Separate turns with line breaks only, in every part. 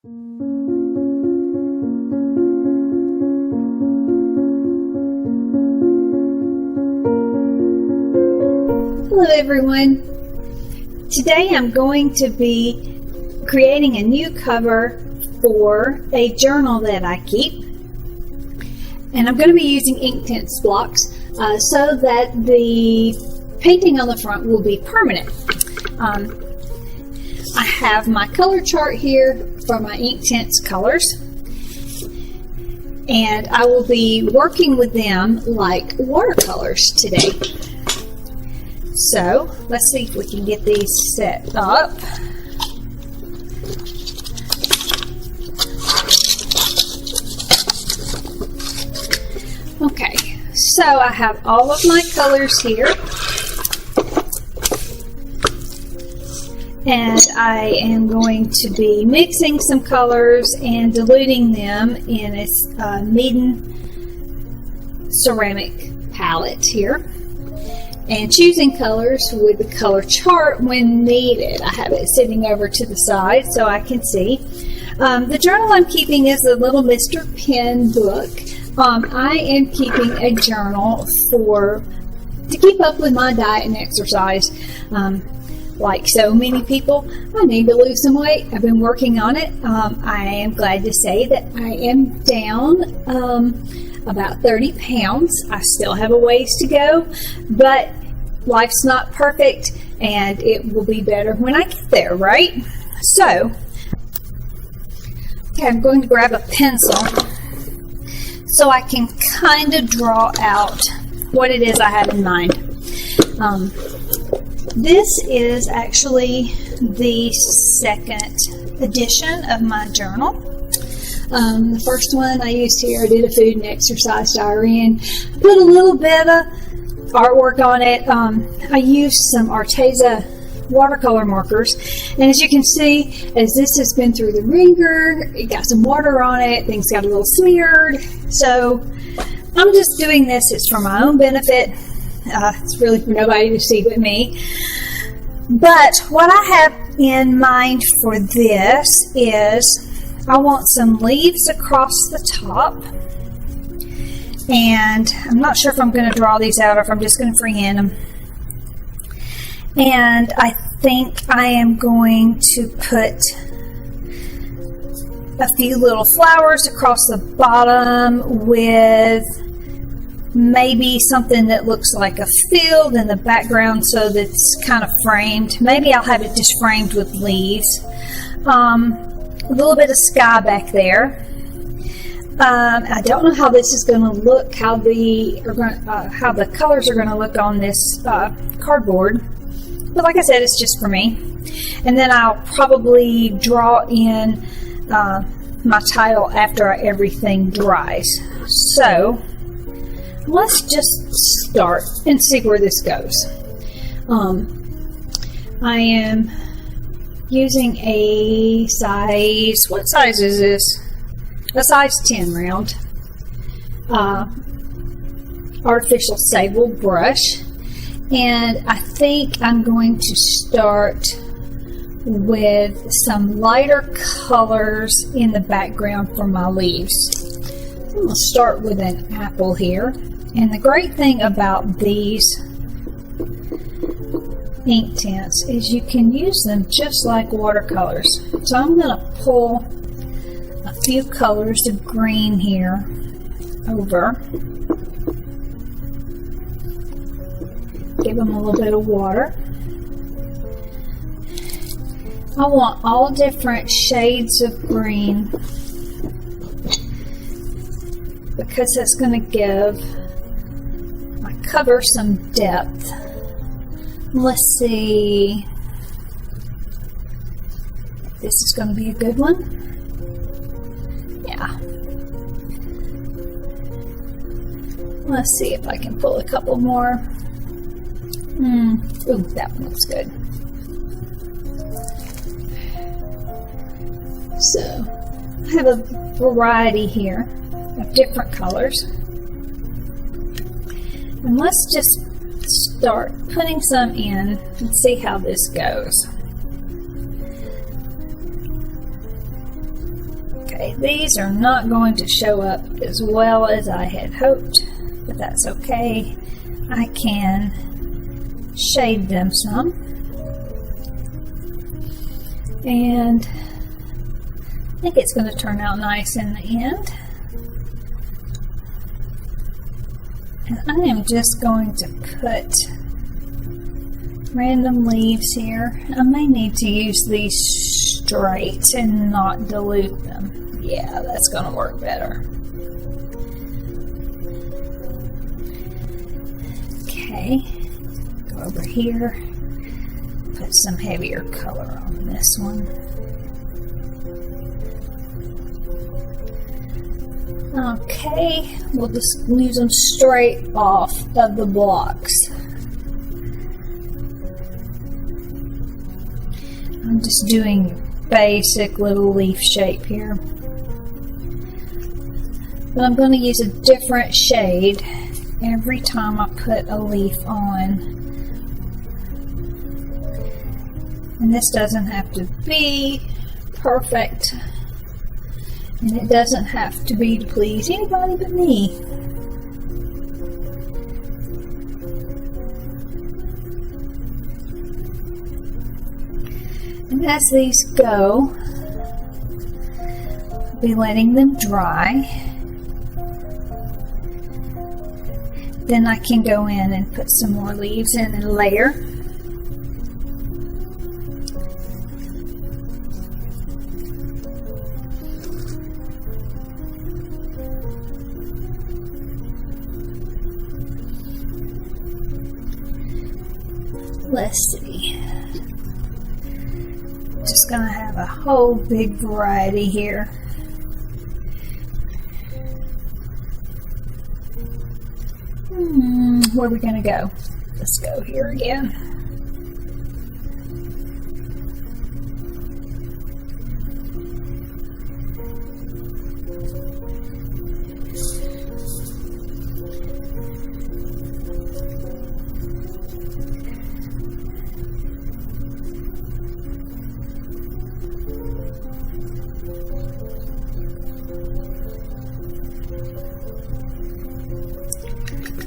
Hello everyone. Today I'm going to be creating a new cover for a journal that I keep. And I'm going to be using Inktense blocks so that the painting on the front will be permanent. I have my color chart here for my Inktense colors. And I will be working with them like watercolors today. So let's see if we can get these set up. Okay, so I have all of my colors here. And I am going to be mixing some colors and diluting them in a Meeden ceramic palette here. And choosing colors with the color chart when needed. I have it sitting over to the side so I can see. The journal I'm keeping is the Little Mr. Pen book. I am keeping a journal to keep up with my diet and exercise. Like so many people, I need to lose some weight. I've been working on it. I am glad to say that I am down about 30 pounds. I still have a ways to go, but life's not perfect and it will be better when I get there, right? So, okay, I'm going to grab a pencil so I can kind of draw out what it is I have in mind. This is actually the second edition of my journal. The first one I used here, I did a food and exercise diary and put a little bit of artwork on it. I used some Arteza watercolor markers, and as you can see, as this has been through the ringer, it got some water on it, things got a little smeared, so I'm just doing this. It's for my own benefit. It's really for nobody to see but me. But what I have in mind for this is I want some leaves across the top, and I'm not sure if I'm going to draw these out or if I'm just going to freehand them. And I think I am going to put a few little flowers across the bottom with maybe something that looks like a field in the background so that's kind of framed. Maybe I'll have it just framed with leaves. A little bit of sky back there. I don't know how this is going to look, how the colors are going to look on this cardboard. But like I said, it's just for me. And then I'll probably draw in my title after everything dries. So let's just start and see where this goes. I am using a size, what size is this? A size 10 round artificial sable brush, and I think I'm going to start with some lighter colors in the background for my leaves. I'm going to start with an apple here, and the great thing about these Inktense is you can use them just like watercolors. So I'm going to pull a few colors of green here over. Give them a little bit of water. I want all different shades of green because that's going to give my cover some depth. Let's see. This is going to be a good one. Yeah. Let's see if I can pull a couple more. Ooh, that one looks good. So, I have a variety here of different colors. And let's just start putting some in and see how this goes. Okay, these are not going to show up as well as I had hoped, but that's okay. I can shade them some. And I think it's going to turn out nice in the end. And I am just going to put random leaves here. I may need to use these straight and not dilute them. Yeah, that's going to work better. Okay, go over here, put some heavier color on this one. Okay, we'll just use them straight off of the blocks. I'm just doing basic little leaf shape here. But I'm going to use a different shade every time I put a leaf on. And this doesn't have to be perfect. And it doesn't have to be to please anybody but me. And as these go, I'll be letting them dry. Then I can go in and put some more leaves in and layer. Let's see. Just gonna have a whole big variety here. Where are we gonna go? Let's go here again.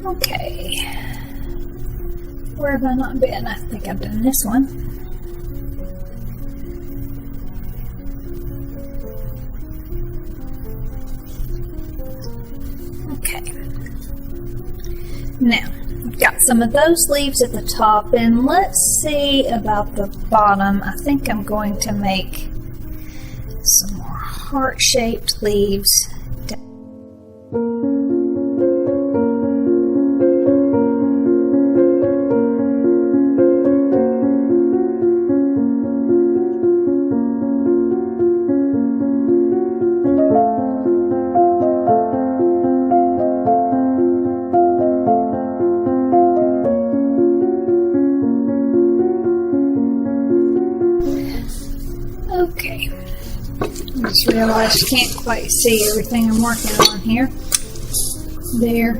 Okay, where have I not been? I think I've done this one. Okay, now I've got some of those leaves at the top, and let's see about the bottom. I think I'm going to make some more heart-shaped leaves. Okay, I just realized you can't quite see everything I'm working on here. There,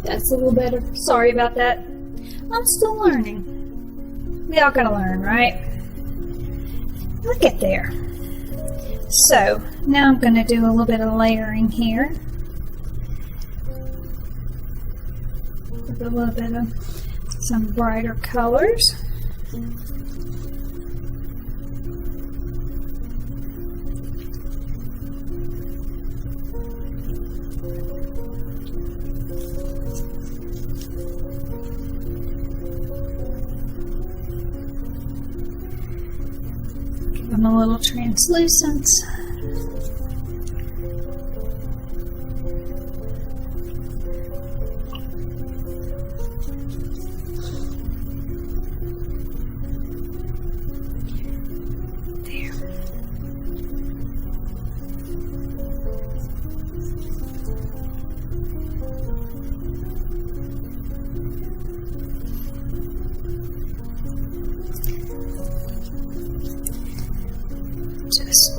that's a little better. Sorry about that. I'm still learning. We all gotta learn, right? Look at there. So, now I'm gonna do a little bit of layering here. With a little bit of some brighter colors. Give them a little translucence. Just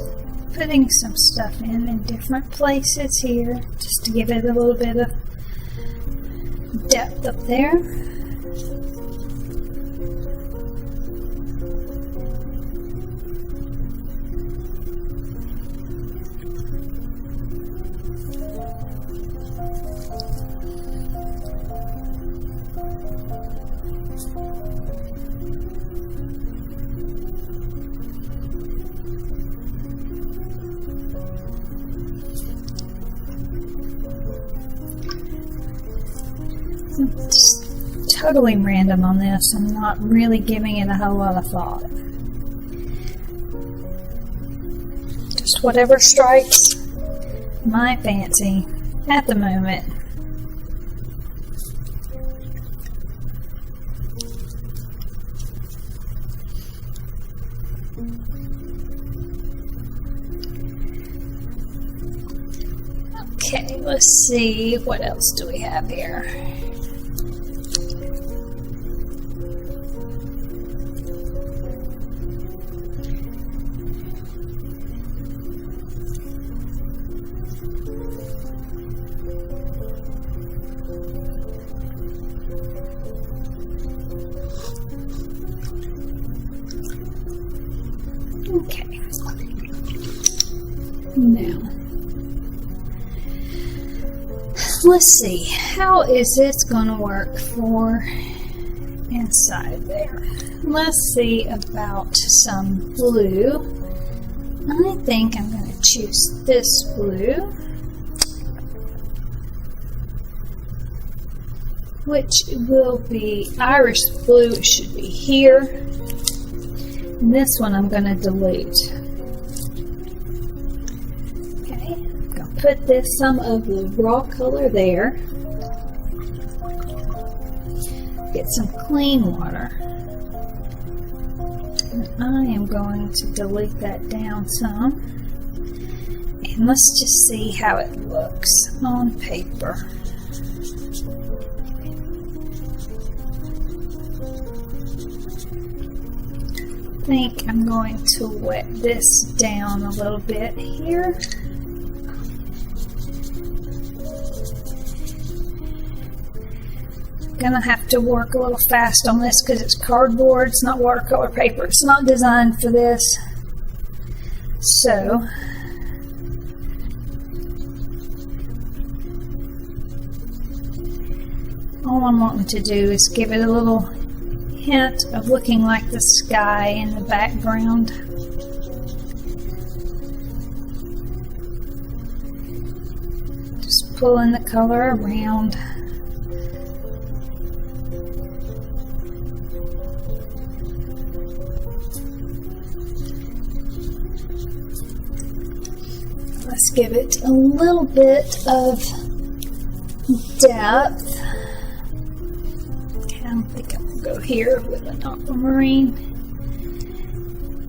putting some stuff in different places here, just to give it a little bit of depth up there. I'm just totally random on this. I'm not really giving it a whole lot of thought. Just whatever strikes my fancy at the moment. Okay, let's see, what else do we have here? Okay, now let's see, how is this going to work for inside there? Let's see about some blue. I think I'm going to choose this blue, which will be Irish blue. It should be here. And this one I'm going to dilute. Okay, I'm going to put this, some of the raw color there. Get some clean water. And I am going to dilute that down some. And let's just see how it looks on paper. I think I'm going to wet this down a little bit here. I'm gonna have to work a little fast on this because it's cardboard, it's not watercolor paper, it's not designed for this. So all I'm wanting to do is give it a little hint of looking like the sky in the background. Just pulling the color around. Let's give it a little bit of depth. I don't think I'm go here with an aquamarine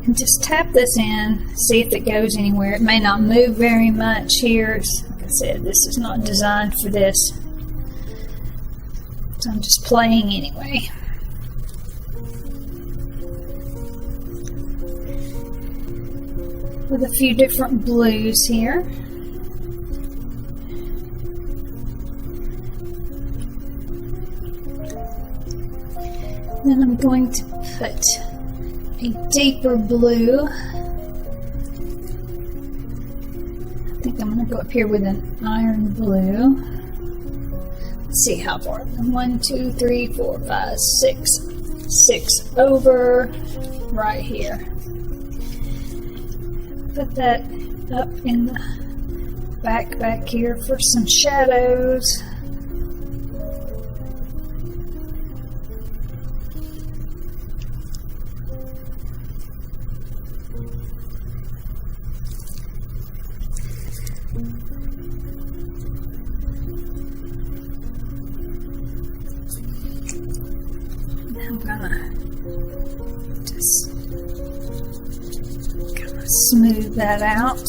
and just tap this in, see if it goes anywhere. It may not move very much here. Like I said, this is not designed for this, so I'm just playing anyway. With a few different blues here. Then I'm going to put a deeper blue. I think I'm going to go up here with an iron blue. Let's see how far. 1, 2, 3, 4, 5, 6. 6 over right here. Put that up in the back here for some shadows. I'm gonna just kind of smooth that out.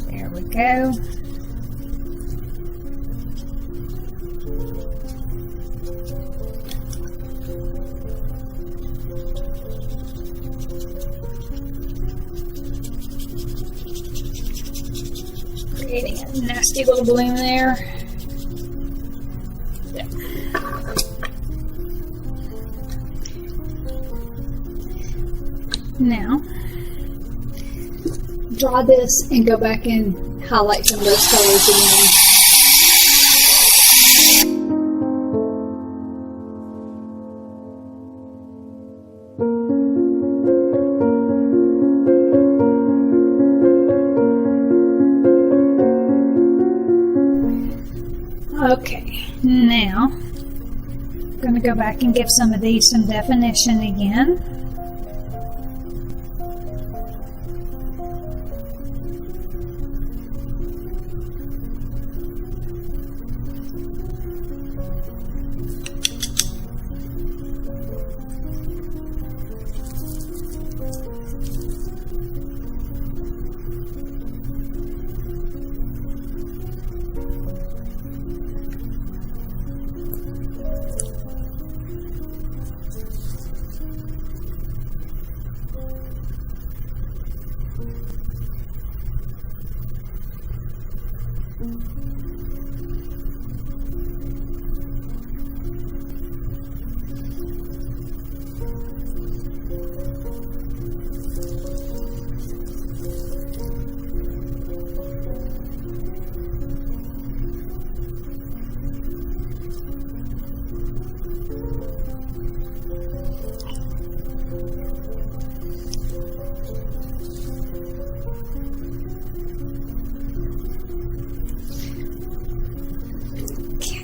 There we go. Creating a nasty little bloom there. Yeah. Now, draw this and go back and highlight some of those colors again. Okay, now I'm going to go back and give some of these some definition again.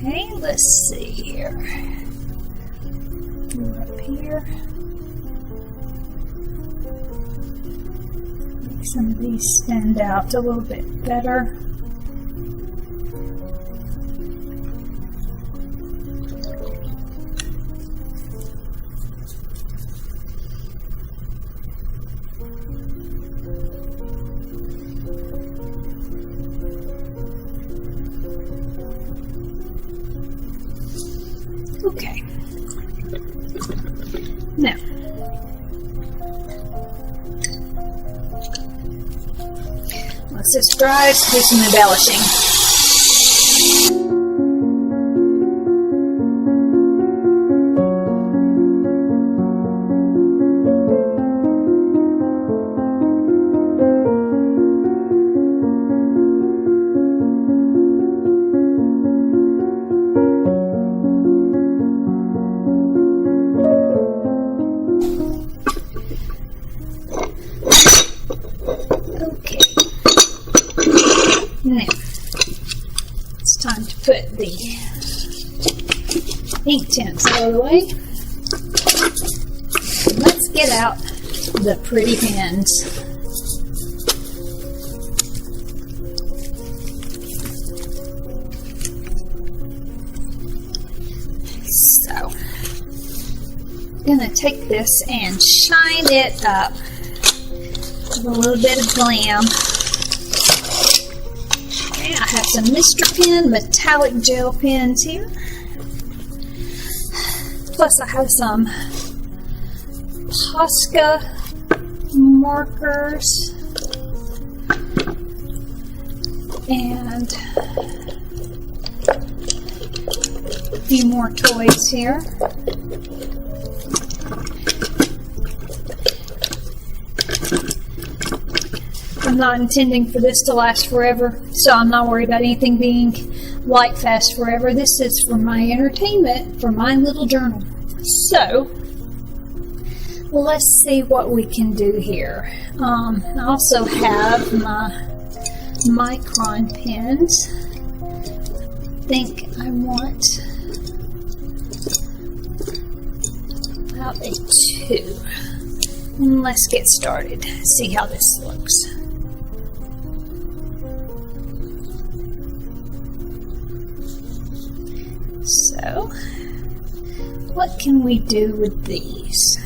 Okay, let's see here. We're up here. Make some of these stand out a little bit better. Okay. Now, once this dries, do some embellishing. Now, it's time to put the ink tints out of the way. Let's get out the pretty pens. So, I'm going to take this and shine it up with a little bit of glam. I have some Mr. Pen metallic gel pens here. Plus I have some Posca markers and a few more toys here. I'm not intending for this to last forever, so I'm not worried about anything being light fast forever. This is for my entertainment, for my little journal. So, let's see what we can do here. I also have my micron pens. I think I want about a 2. Let's get started. See how this looks. So, what can we do with these?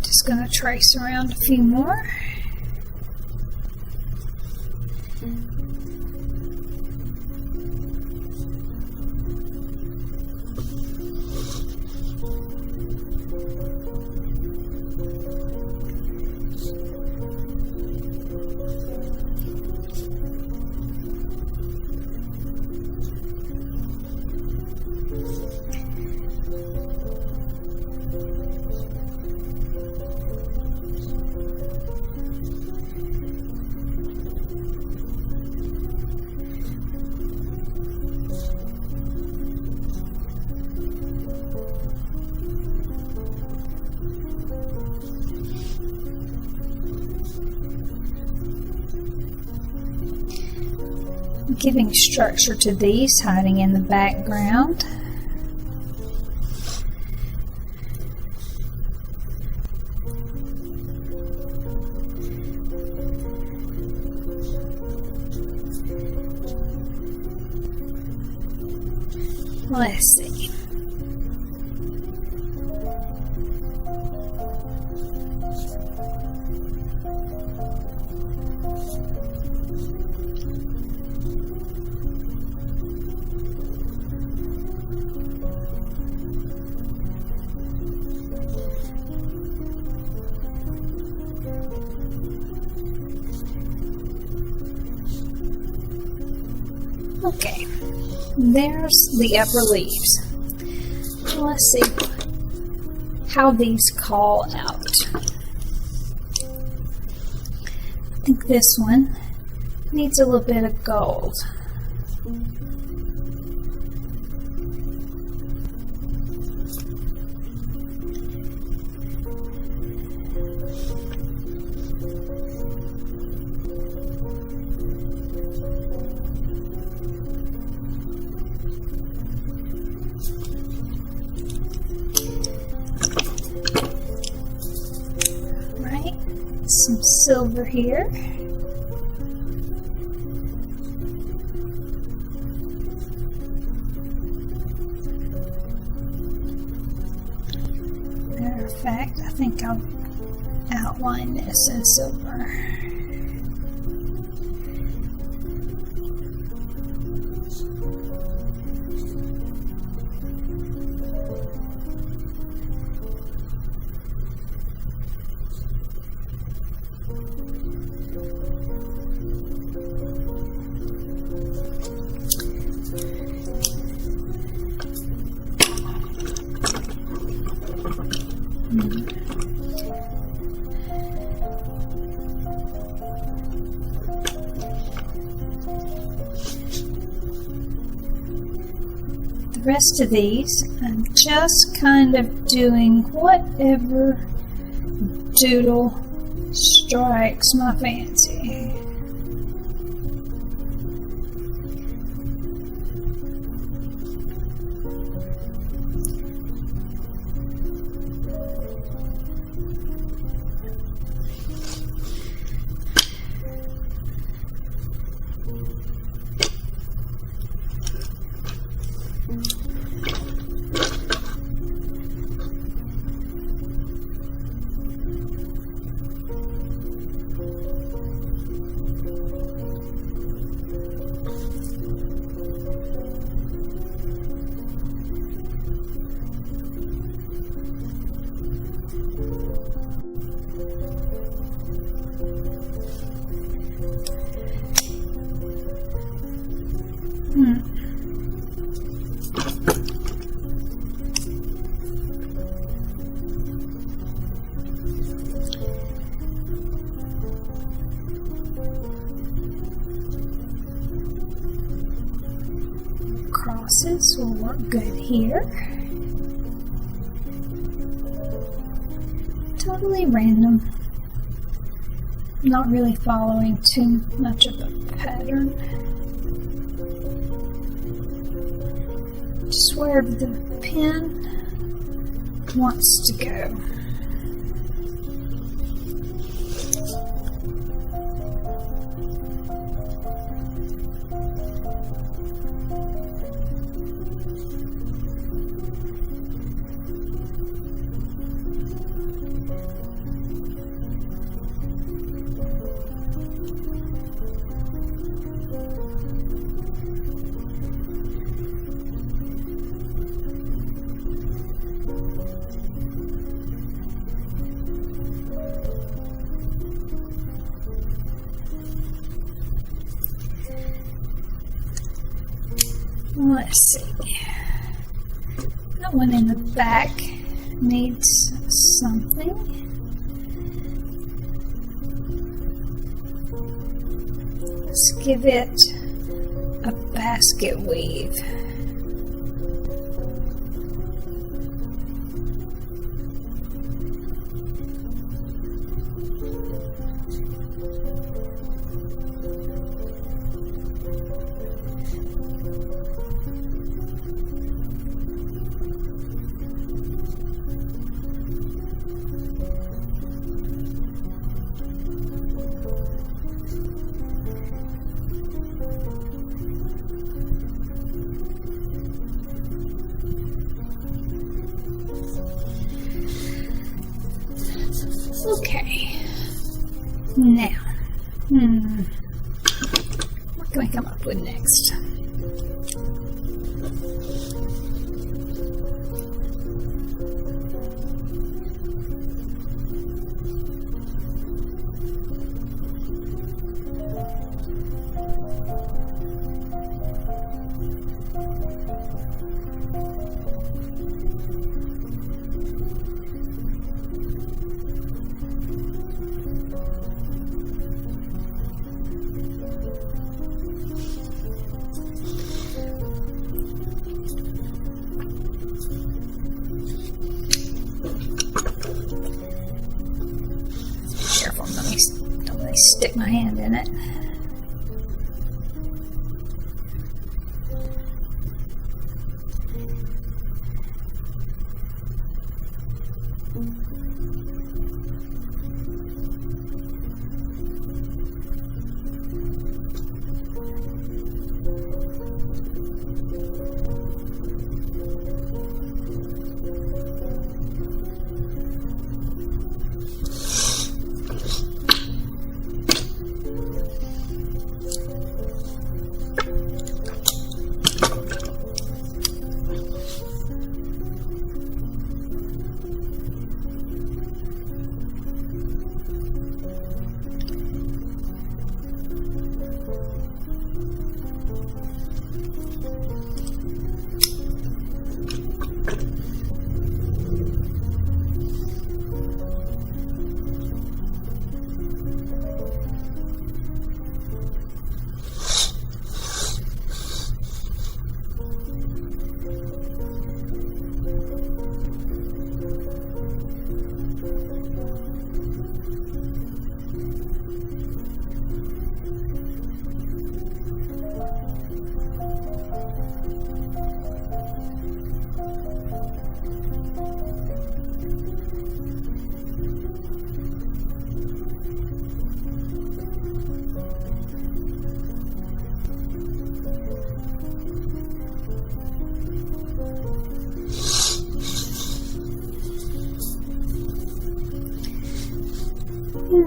Just going to trace around a few more. giving structure to these, hiding in the background. Let's see. Okay, there's the upper leaves. Let's see how these call out. I think this one needs a little bit of gold. Some silver here. Matter of fact, I think I'll outline this in silver. The rest of these, I'm just kind of doing whatever doodle strikes my fancy. Crosses will work good here. Totally random. Not really following too much of a pattern. Just wherever the pen wants to go. Let's see. That one in the back needs something. Let's give it a basket weave. Okay. Now, what can I come up with next? Stick my hand in it.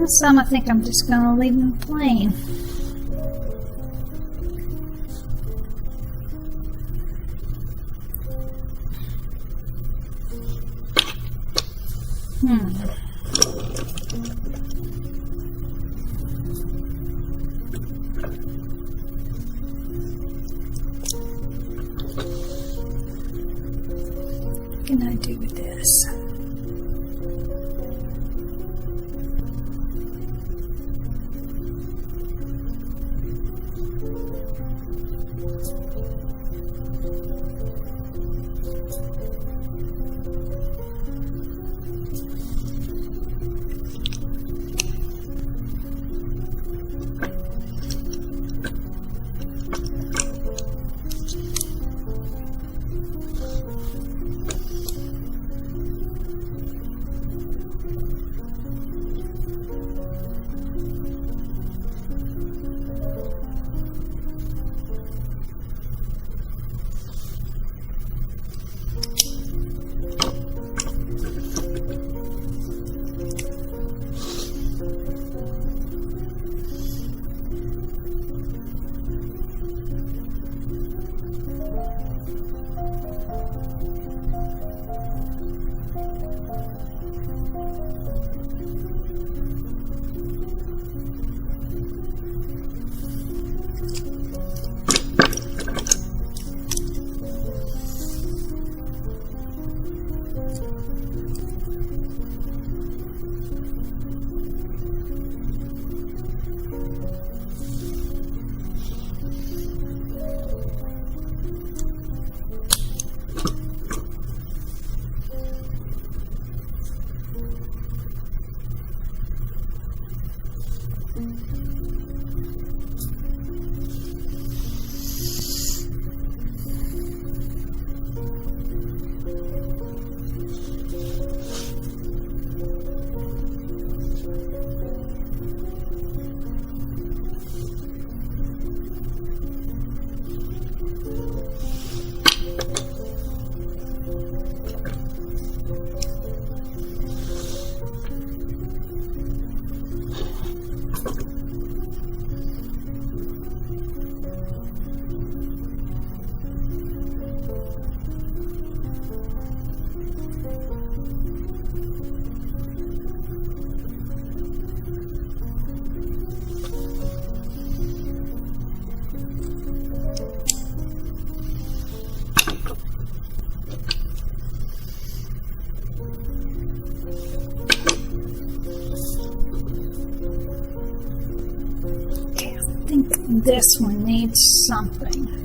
Some I think I'm just going to leave them plain. What can I do with this? this one needs something.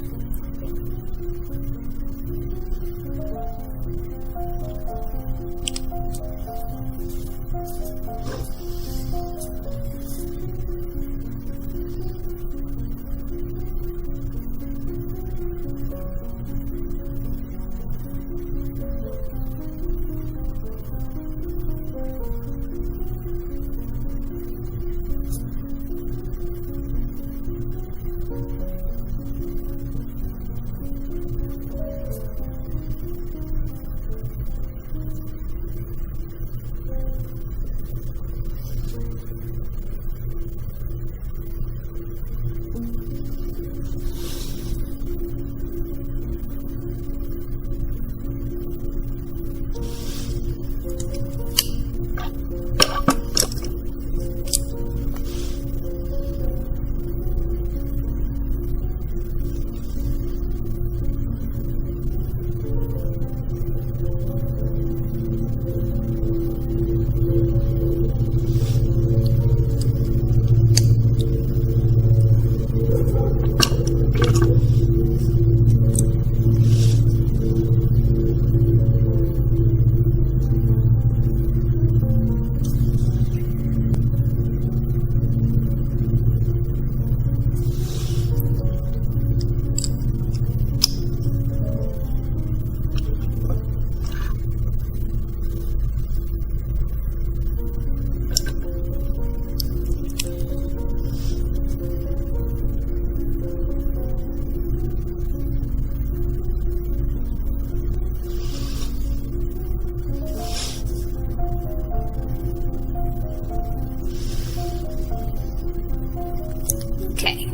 Okay,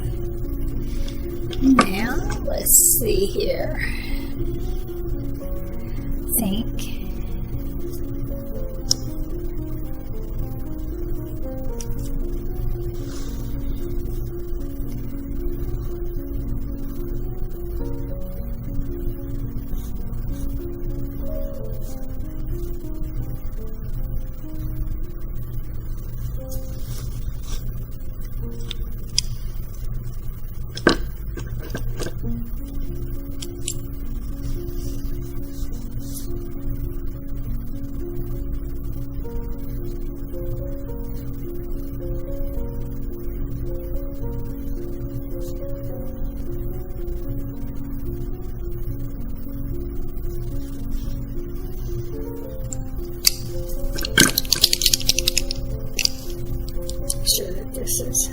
now let's see here. Think. Sure that this is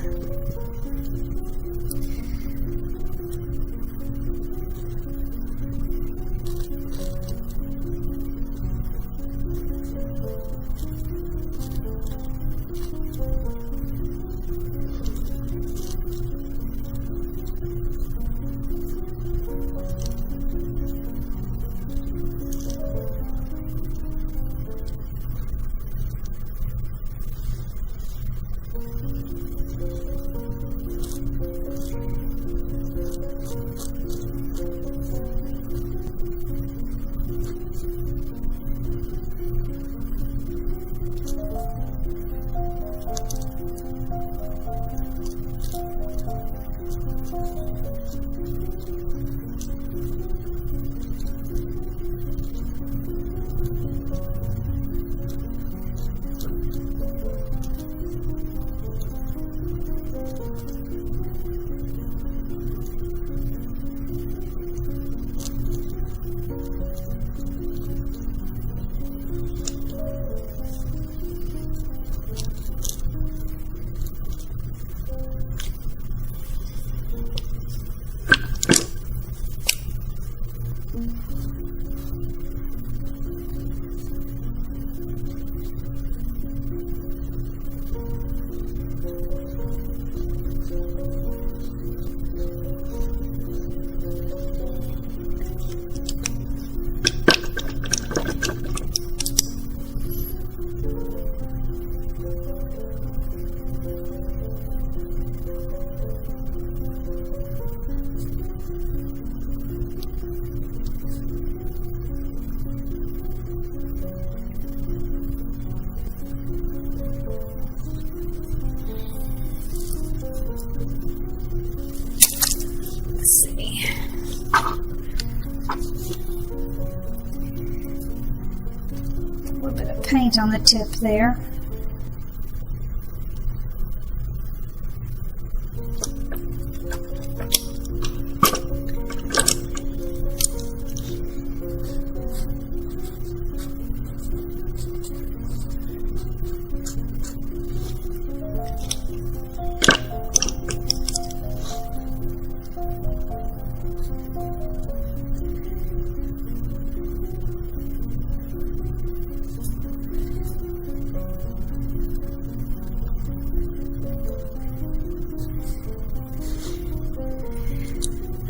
little bit of paint on the tip there.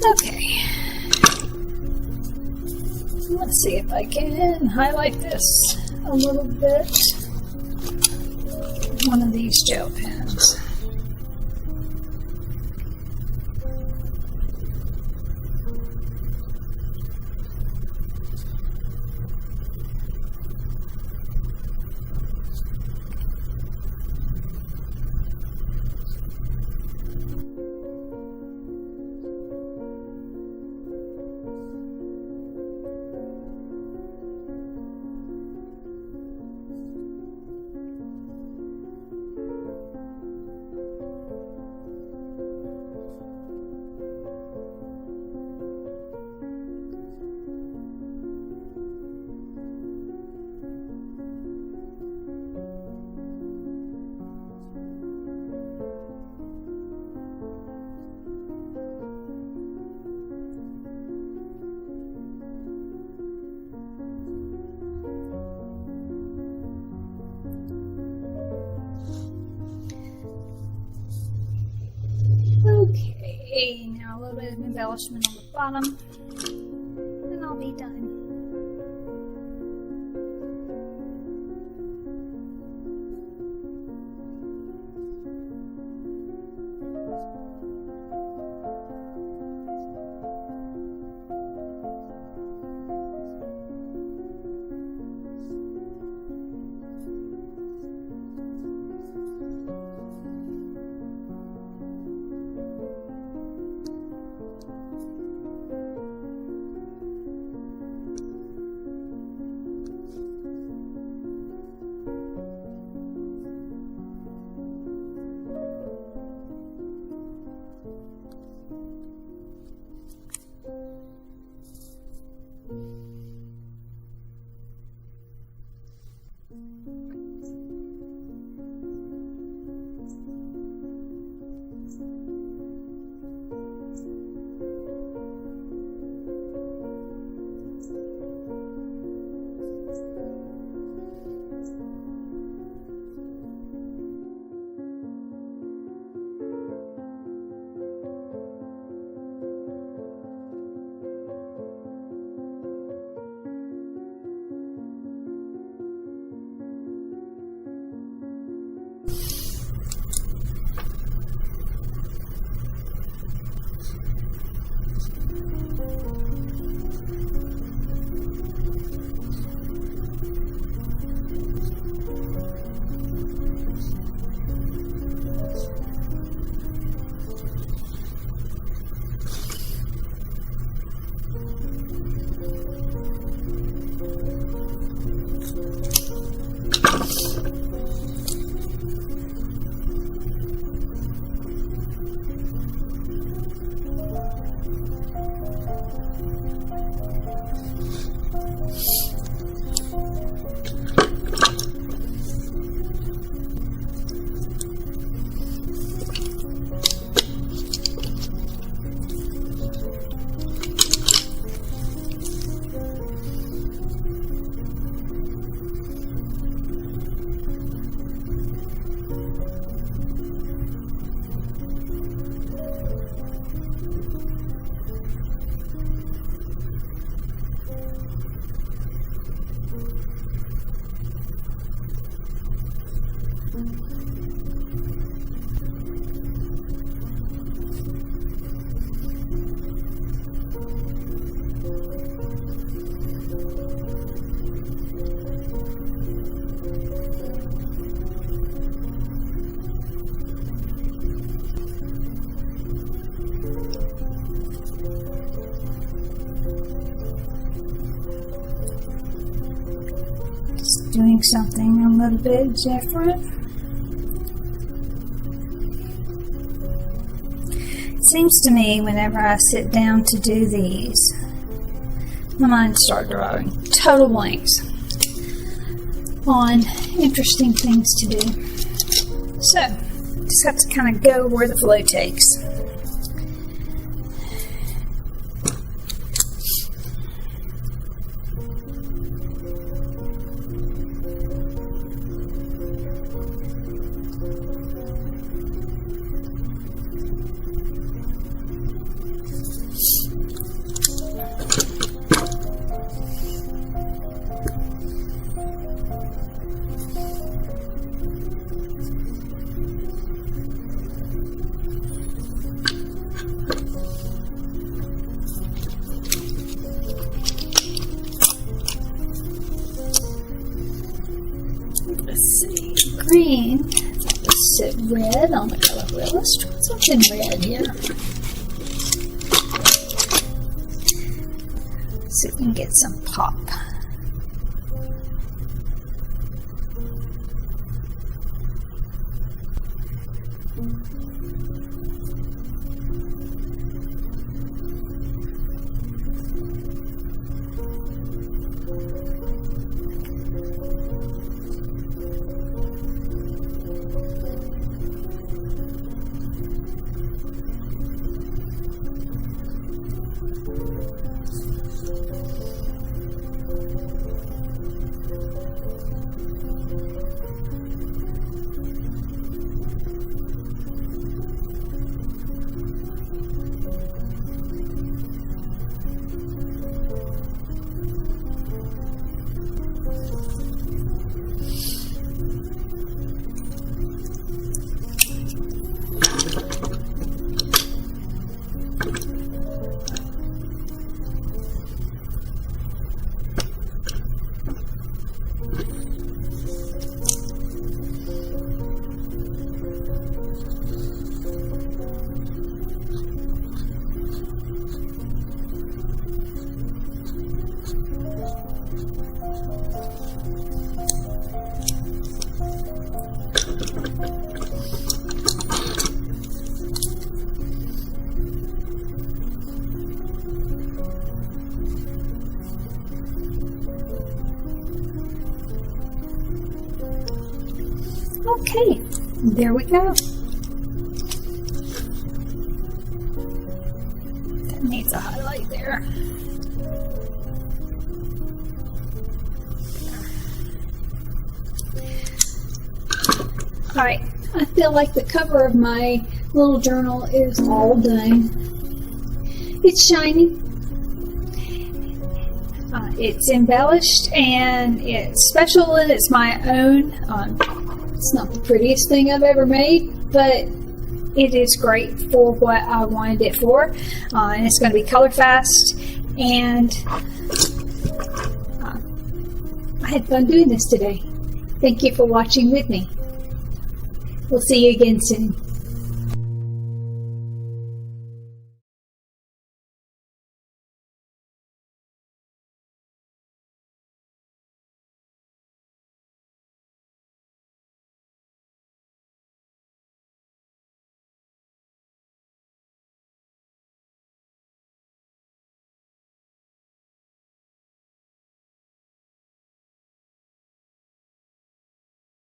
Okay, let's see if I can highlight this a little bit with one of these gel pens. Okay, now a little bit of embellishment on the bottom, and I'll be done. doing something a little bit different. It seems to me whenever I sit down to do these, my mind starts drawing total blanks on interesting things to do. So, just have to kind of go where the flow takes. Let's see, green. Let's sit red on the color wheel. Let's try something red here. See if we can get some pop. Okay, there we go. That needs a highlight there. Alright, I feel like the cover of my little journal is all done. It's shiny. It's embellished and it's special and it's my own. It's not the prettiest thing I've ever made, but it is great for what I wanted it for. And it's going to be color fast, and I had fun doing this today. Thank you for watching with me. We'll see you again soon.